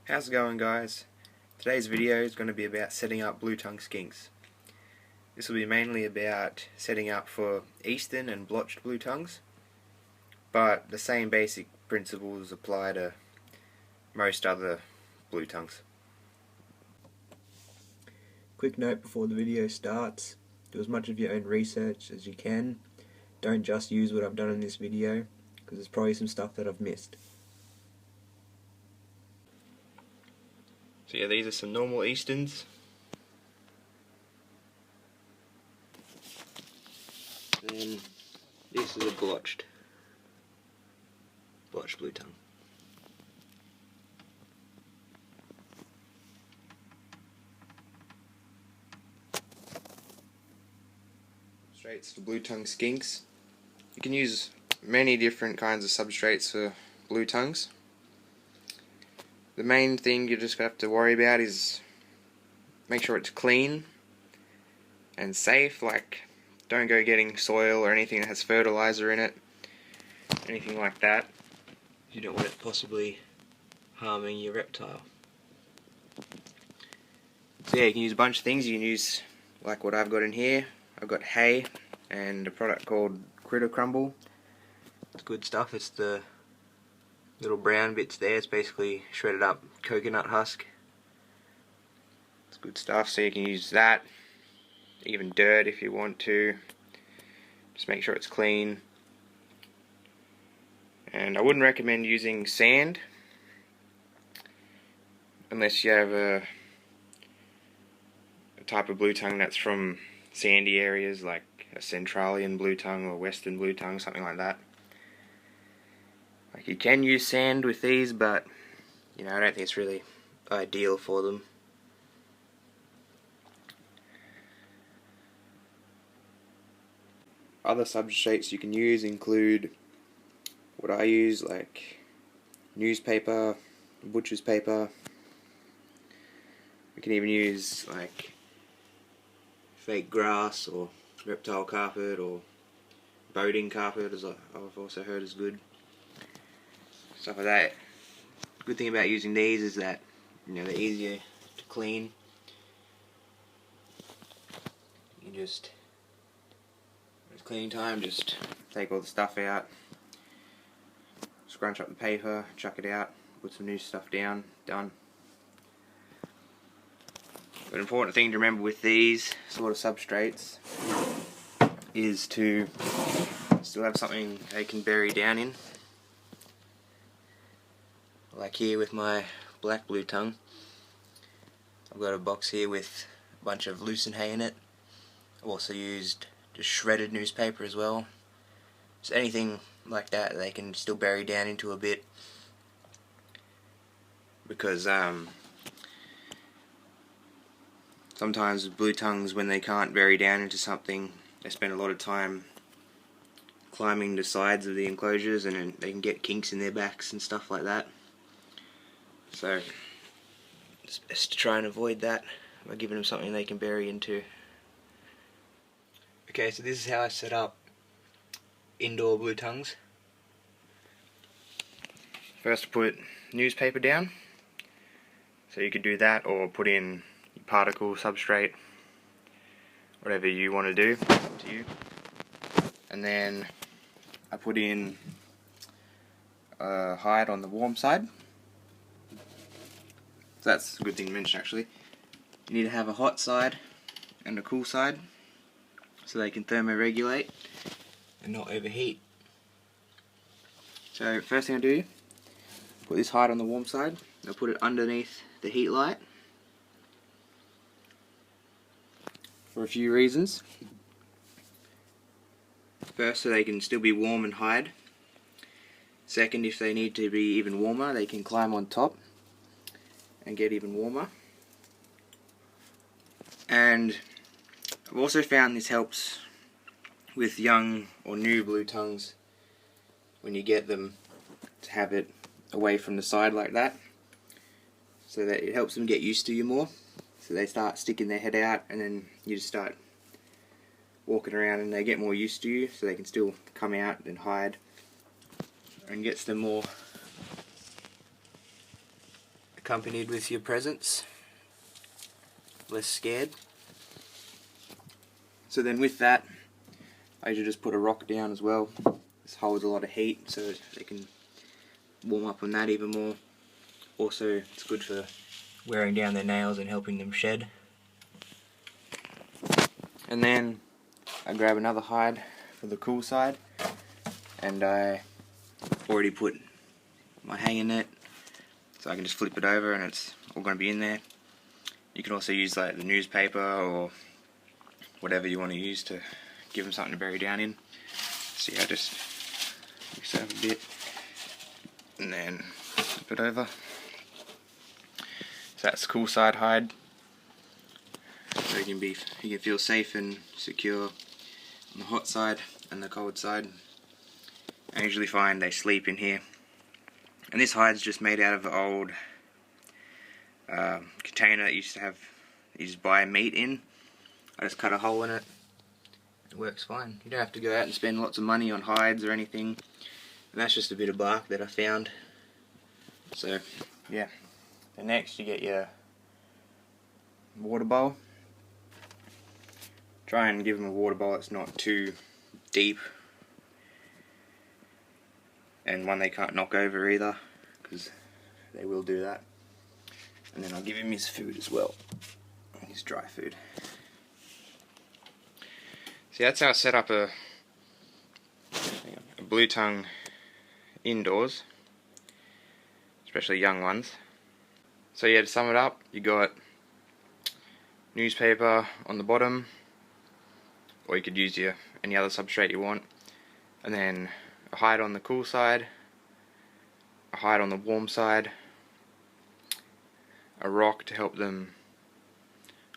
How's it going, guys? Today's video is going to be about setting up blue tongue skinks. This will be mainly about setting up for eastern and blotched blue tongues, but the same basic principles apply to most other blue tongues. Quick note before the video starts: do as much of your own research as you can. Don't just use what I've done in this video, because there's probably some stuff that I've missed. So yeah, these are some normal easterns. Then this is a blotched blue tongue. Substrates for blue tongue skinks. You can use many different kinds of substrates for blue tongues. The main thing you just have to worry about is make sure it's clean and safe. Like, don't go getting soil or anything that has fertilizer in it, anything like that. You don't want it possibly harming your reptile. So yeah, you can use a bunch of things. You can use like what I've got in here. I've got hay and a product called crumble. It's good stuff. It's the little brown bits there. It's basically shredded up coconut husk. It's good stuff. So you can use that, even dirt if you want to. Just make sure it's clean. And I wouldn't recommend using sand unless you have a type of blue tongue that's from sandy areas, like a Centralian blue tongue or Western blue tongue, something like that. Like, you can use sand with these, but I don't think it's really ideal for them. Other substrates you can use include what I use, like newspaper, butcher's paper. We can even use like fake grass or reptile carpet or boating carpet, as I've also heard is good. Stuff like that. Good thing about using these is that they're easier to clean. You just, when it's cleaning time, just take all the stuff out, scrunch up the paper, chuck it out, put some new stuff down, done. But an important thing to remember with these sort of substrates is to still have something they can bury down in. Like here with my black blue tongue, I've got a box here with a bunch of loosened hay in it. I've also used just shredded newspaper as well. So anything like that they can still bury down into a bit, because sometimes with blue tongues, when they can't bury down into something, they spend a lot of time climbing the sides of the enclosures, and they can get kinks in their backs and stuff like that. So it's best to try and avoid that by giving them something they can bury into. Okay, so this is how I set up indoor blue tongues. First, put newspaper down. So you could do that, or put in particle substrate, whatever you want to do, up to you. And then I put in hide on the warm side. So that's a good thing to mention, actually. You need to have a hot side and a cool side so they can thermoregulate and not overheat. So first thing I do, put this hide on the warm side. I'll put it underneath the heat light for a few reasons. First, so they can still be warm and hide. Second, if they need to be even warmer, they can climb on top and get even warmer. And I've also found this helps with young or new blue tongues when you get them to have it away from the side like that, so that it helps them get used to you more. So they start sticking their head out, and then you just start walking around and they get more used to you, so they can still come out and hide, and gets them more accompanied with your presents. Less scared. So then with that, I usually just put a rock down as well. This holds a lot of heat so they can warm up on that even more. Also, it's good for wearing down their nails and helping them shed. And then I grab another hide for the cool side, and I already put my hanging net, so I can just flip it over and it's all going to be in there. You can also use like the newspaper or whatever you want to use to give them something to bury down in. So yeah, just mix it up a bit and then flip it over. So that's the cool side hide. So you can feel safe and secure on the hot side and the cold side. I usually find they sleep in here. And this hide's just made out of an old container that you just buy meat in. I just cut a hole in it. It works fine. You don't have to go out and spend lots of money on hides or anything. And that's just a bit of bark that I found. So yeah. And next you get your water bowl. Try and give them a water bowl that's not too deep, and one they can't knock over either, because they will do that. And then I'll give him his food as well, his dry food. See, that's how I set up a blue tongue indoors, especially young ones. So yeah, to sum it up, you got newspaper on the bottom, or you could use any other substrate you want, and then a hide on the cool side, a hide on the warm side, a rock to help them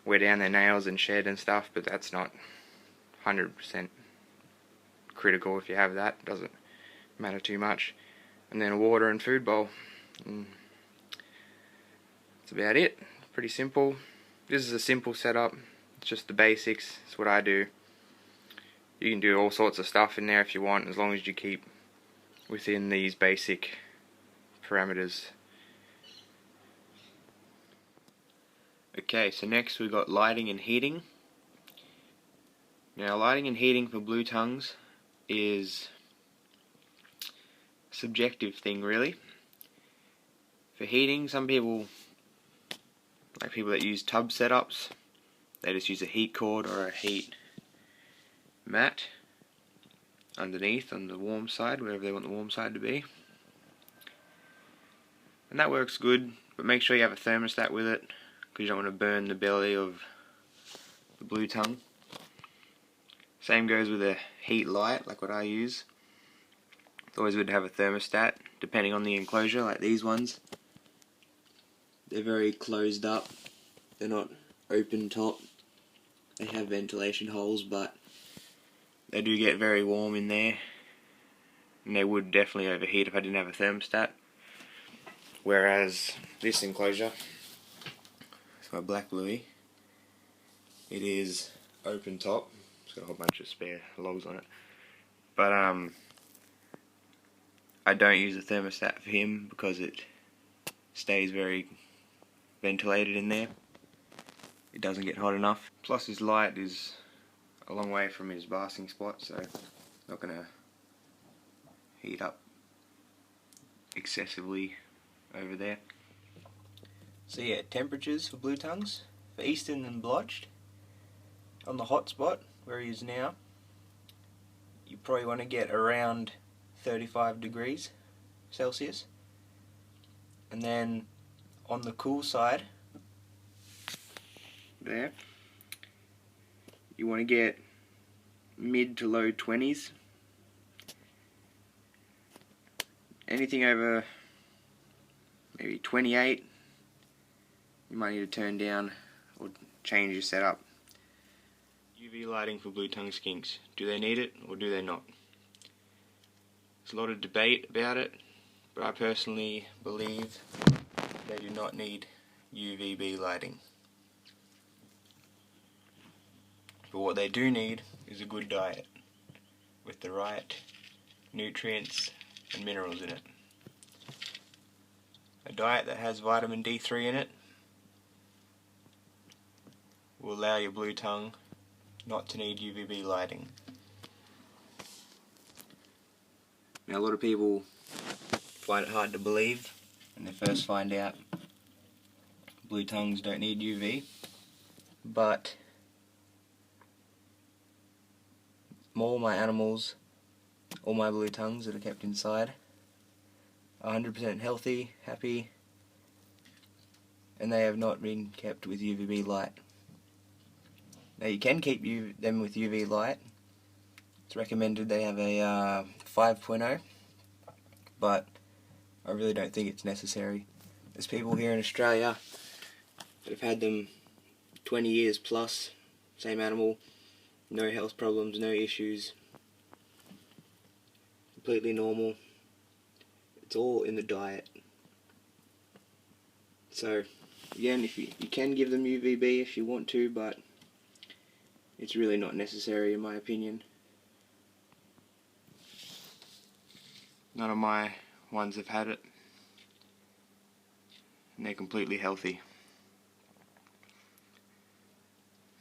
wear down their nails and shed and stuff, but that's not 100% critical. If you have that, it doesn't matter too much, and then a water and food bowl. And that's about it. Pretty simple. This is a simple setup. It's just the basics. It's what I do. You can do all sorts of stuff in there if you want, as long as you keep within these basic parameters. Okay, so next we've got lighting and heating. Now, lighting and heating for blue tongues is a subjective thing, really. For heating, some people, like people that use tub setups, they just use a heat cord or a heat mat underneath on the warm side, wherever they want the warm side to be. And that works good, but make sure you have a thermostat with it, because you don't want to burn the belly of the blue tongue. Same goes with a heat light, like what I use. It's always good to have a thermostat, depending on the enclosure, like these ones. They're very closed up, they're not open top. They have ventilation holes, but they do get very warm in there, and they would definitely overheat if I didn't have a thermostat. Whereas this enclosure, it's my black bluey, it is open top. It's got a whole bunch of spare logs on it, but I don't use a thermostat for him because it stays very ventilated in there. It doesn't get hot enough. Plus his light is a long way from his basking spot, so it's not going to heat up excessively over there. So yeah, temperatures for blue tongues. For eastern and blotched, on the hot spot where he is now, you probably want to get around 35 degrees Celsius. And then on the cool side, there, you want to get mid to low 20s. Anything over maybe 28, you might need to turn down or change your setup. UV lighting for blue tongue skinks. Do they need it or do they not? There's a lot of debate about it, but I personally believe they do not need UVB lighting. But what they do need is a good diet with the right nutrients and minerals in it. A diet that has vitamin D3 in it will allow your blue tongue not to need UVB lighting. Now, a lot of people find it hard to believe when they first find out blue tongues don't need UV, but all my animals, all my blue tongues that are kept inside, are 100% healthy, happy, and they have not been kept with UVB light. Now, you can keep them with UV light. It's recommended they have a 5.0, but I really don't think it's necessary. There's people here in Australia that have had them 20 years plus, same animal, no health problems, no issues, completely normal. It's all in the diet. So again, if you can give them UVB if you want to, but it's really not necessary in my opinion. None of my ones have had it, and they're completely healthy.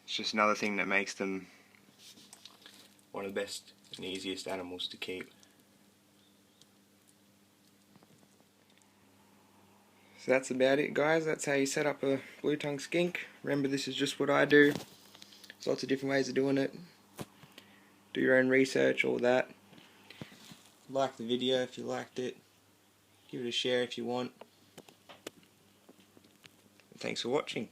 It's just another thing that makes them one of the best and easiest animals to keep. So that's about it, guys. That's how you set up a blue tongue skink. Remember, this is just what I do. There's lots of different ways of doing it. Do your own research, all that. Like the video if you liked it. Give it a share if you want. Thanks for watching.